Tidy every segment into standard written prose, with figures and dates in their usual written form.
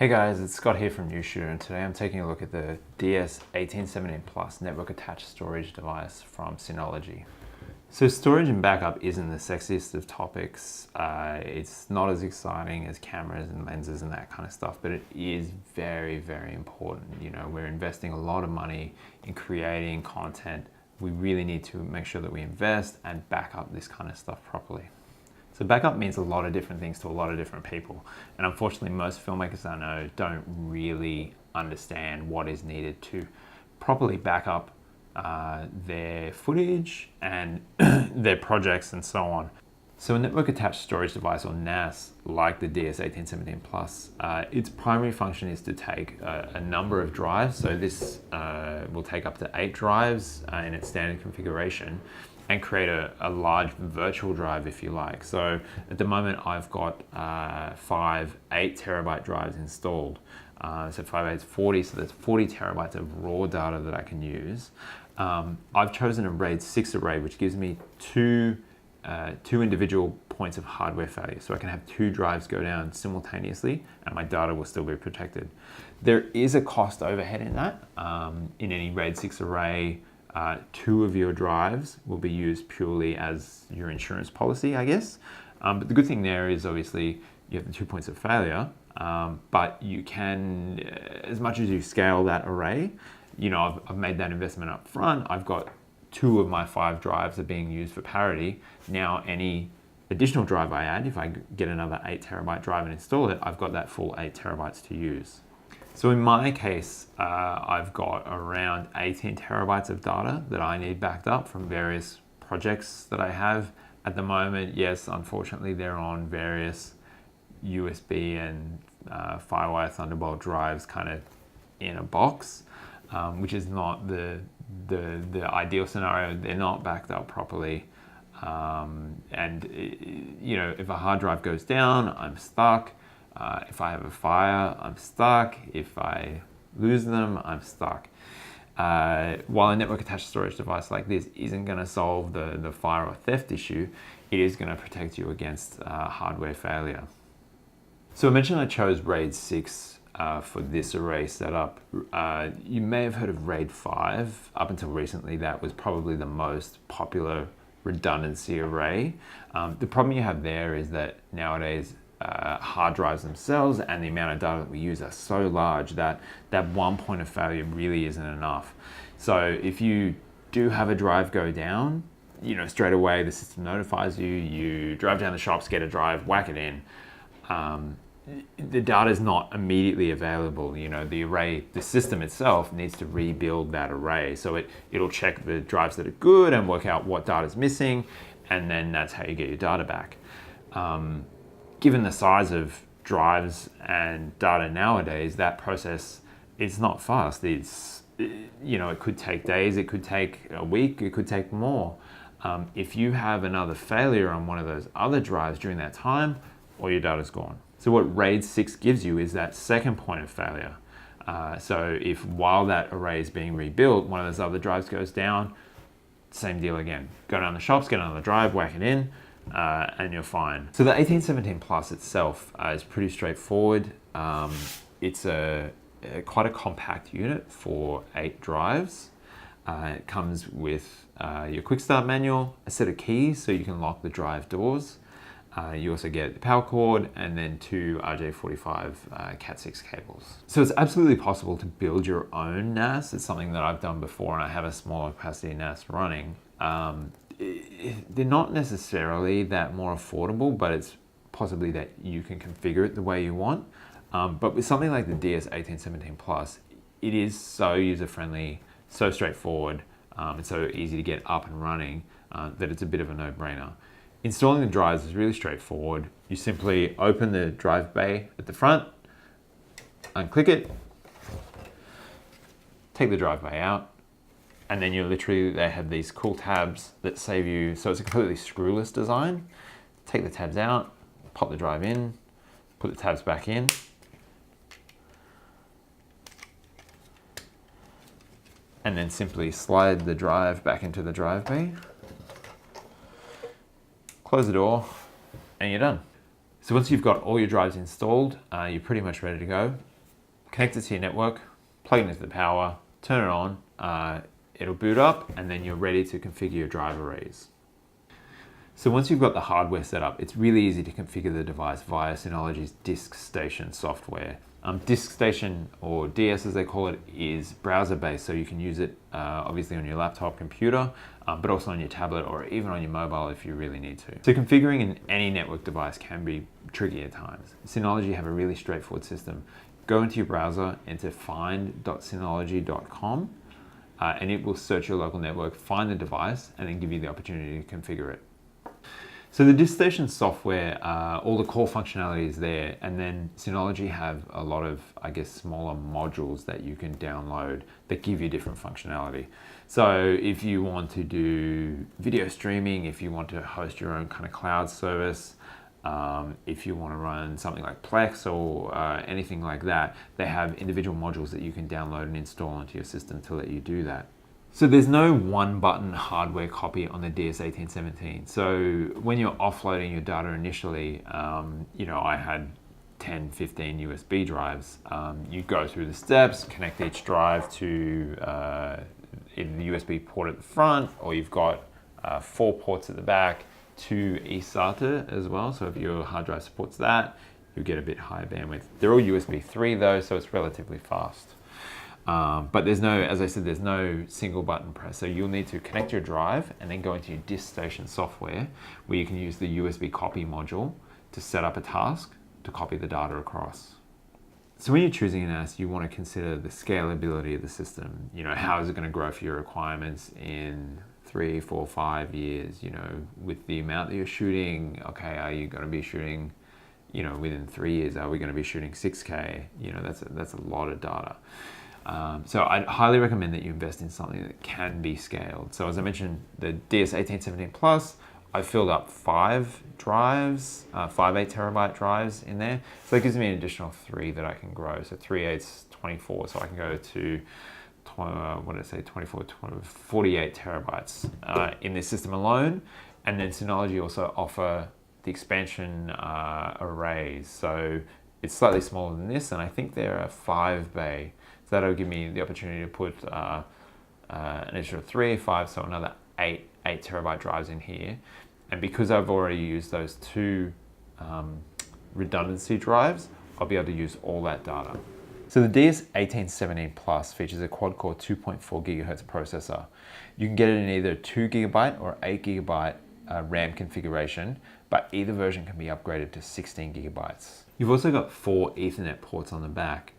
Hey guys, it's Scott here from NewShooter, and today I'm taking a look at the DS1817 Plus network attached storage device from Synology. So storage and backup isn't the sexiest of topics. It's not as exciting as cameras and lenses and that kind of stuff, but it is very, very important. You know, we're investing a lot of money in creating content. We really need to make sure that we invest and back up this kind of stuff properly. So backup means a lot of different things to a lot of different people. And unfortunately, most filmmakers I know don't really understand what is needed to properly back up their footage and their projects and so on. So a network attached storage device, or NAS, like the DS1817 Plus, its primary function is to take a number of drives. So this will take up to 8 drives in its standard configuration, and create a large virtual drive, if you like. So at the moment, I've got 5 8-terabyte drives installed. So 5 8 is 40, so there's 40 terabytes of raw data that I can use. I've chosen a RAID 6 array, which gives me two individual points of hardware failure. So I can have 2 drives go down simultaneously and my data will still be protected. There is a cost overhead in that. In any RAID 6 array, 2 of your drives will be used purely as your insurance policy, I guess. But the good thing there is obviously you have the 2 points of failure, but you can, as much as you scale that array, you know, I've made that investment up front. I've got 2 of my 5 drives are being used for parity. Now any additional drive I add, if I get another 8-terabyte drive and install it, I've got that full 8 terabytes to use. So in my case, I've got around 18 terabytes of data that I need backed up from various projects that I have at the moment. Yes, unfortunately, they're on various USB and Firewire Thunderbolt drives kind of in a box, which is not the ideal scenario. They're not backed up properly. You know, if a hard drive goes down, I'm stuck. If I have a fire, I'm stuck. If I lose them, I'm stuck. While a network attached storage device like this isn't going to solve the fire or theft issue, it is going to protect you against hardware failure. So I mentioned I chose RAID 6 for this array setup. You may have heard of RAID 5. Up until recently, that was probably the most popular redundancy array. The problem you have there is that nowadays hard drives themselves and the amount of data that we use are so large that that one point of failure really isn't enough. So if you do have a drive go down, you know, straight away the system notifies you, you drive down the shops, get a drive, whack it in. The data is not immediately available. You know, the array, the system itself needs to rebuild that array. So it'll check the drives that are good and work out what data is missing, and then that's how you get your data back. Given the size of drives and data nowadays, that process is not fast. It's, you know, it could take days, it could take a week, it could take more. If you have another failure on one of those other drives during that time, all your data's gone. So what RAID 6 gives you is that second point of failure. So if while that array is being rebuilt, one of those other drives goes down, same deal again. Go down the shops, get another drive, whack it in, and you're fine. So the 1817 Plus itself is pretty straightforward. It's quite a compact unit for 8 drives. It comes with your quick start manual, a set of keys so you can lock the drive doors. You also get the power cord and then 2 RJ45 Cat6 cables. So it's absolutely possible to build your own NAS. It's something that I've done before, and I have a smaller capacity NAS running. They're not necessarily that more affordable, but it's possibly that you can configure it the way you want. But with something like the DS1817 Plus, it is so user-friendly, so straightforward, and so easy to get up and running that it's a bit of a no-brainer. Installing the drives is really straightforward. You simply open the drive bay at the front, unclick it, take the drive bay out, and then they have these cool tabs that save you. So it's a completely screwless design. Take the tabs out, pop the drive in, put the tabs back in. And then simply slide the drive back into the drive bay. Close the door, and you're done. So once you've got all your drives installed, you're pretty much ready to go. Connect it to your network, plug it into the power, turn it on, it'll boot up, and then you're ready to configure your drive arrays. So once you've got the hardware set up, it's really easy to configure the device via Synology's DiskStation software. DiskStation, or DS as they call it, is browser-based, so you can use it obviously on your laptop computer, but also on your tablet or even on your mobile if you really need to. So configuring any network device can be tricky at times. Synology have a really straightforward system. Go into your browser, enter find.synology.com, and it will search your local network, find the device, and then give you the opportunity to configure it. So the DiskStation software, all the core functionality is there, and then Synology have a lot of, I guess, smaller modules that you can download that give you different functionality. So if you want to do video streaming, if you want to host your own kind of cloud service, if you want to run something like Plex or anything like that, they have individual modules that you can download and install onto your system to let you do that. So there's no one button hardware copy on the DS1817. So when you're offloading your data initially, I had 10, 15 USB drives. You go through the steps, connect each drive to either the USB port at the front, or you've got 4 ports at the back, 2 eSATA as well. So if your hard drive supports that, you'll get a bit higher bandwidth. They're all USB 3 though, so it's relatively fast. But there's no, as I said, there's no single button press. So you'll need to connect your drive and then go into your DiskStation software, where you can use the USB copy module to set up a task to copy the data across. So when you're choosing an NAS, you want to consider the scalability of the system. How is it going to grow for your requirements in 3, 4, 5 years? With the amount that you're shooting, okay, are you going to be shooting, within 3 years, are we going to be shooting 6K? That's a lot of data. So I'd highly recommend that you invest in something that can be scaled. So as I mentioned, the DS1817 Plus, I filled up 5 drives, 5 8TB drives in there. So that gives me an additional 3 that I can grow. So 3 8's 24, so I can go to 48 terabytes in this system alone. And then Synology also offer the expansion arrays. So it's slightly smaller than this, and I think they're a 5 bay. So that'll give me the opportunity to put an extra 3, 5, so another 8 8TB drives in here. And because I've already used those 2 redundancy drives, I'll be able to use all that data. So the DS1817 Plus features a quad-core 2.4 GHz processor. You can get it in either 2 GB or 8 GB RAM configuration, but either version can be upgraded to 16 GB. You've also got 4 Ethernet ports on the back.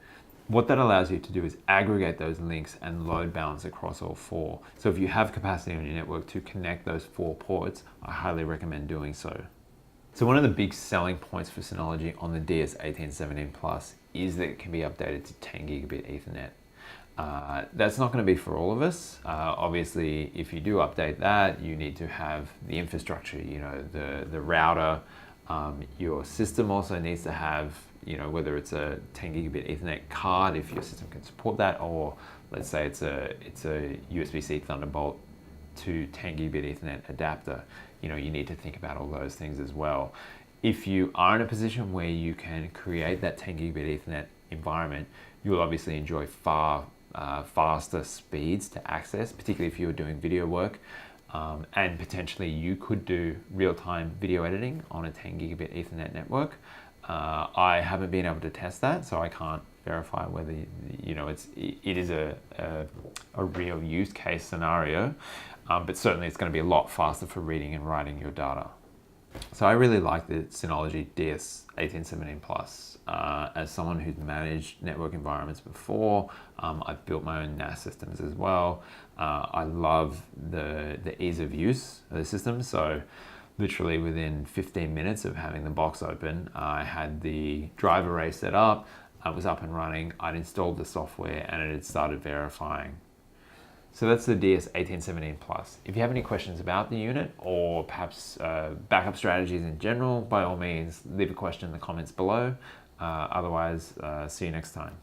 What that allows you to do is aggregate those links and load balance across all 4. So if you have capacity on your network to connect those 4 ports, I highly recommend doing so. So one of the big selling points for Synology on the DS1817 Plus is that it can be updated to 10 gigabit Ethernet. That's not going to be for all of us. Obviously, if you do update that, you need to have the infrastructure, the router. Your system also needs to have, whether it's a 10 gigabit Ethernet card, if your system can support that, or let's say it's a USB-C Thunderbolt to 10 gigabit Ethernet adapter. You need to think about all those things as well. If you are in a position where you can create that 10 gigabit Ethernet environment, you'll obviously enjoy far faster speeds to access, particularly if you're doing video work. And potentially you could do real-time video editing on a 10 gigabit Ethernet network. I haven't been able to test that, so I can't verify whether it is a real use case scenario. But certainly it's going to be a lot faster for reading and writing your data. So I really like the Synology DS1817 Plus. As someone who's managed network environments before, I've built my own NAS systems as well. I love the ease of use of the system. So literally within 15 minutes of having the box open, I had the drive array set up, I was up and running, I'd installed the software, and it had started verifying. So that's the DS1817 Plus. If you have any questions about the unit, or perhaps backup strategies in general, by all means, leave a question in the comments below. Otherwise, see you next time.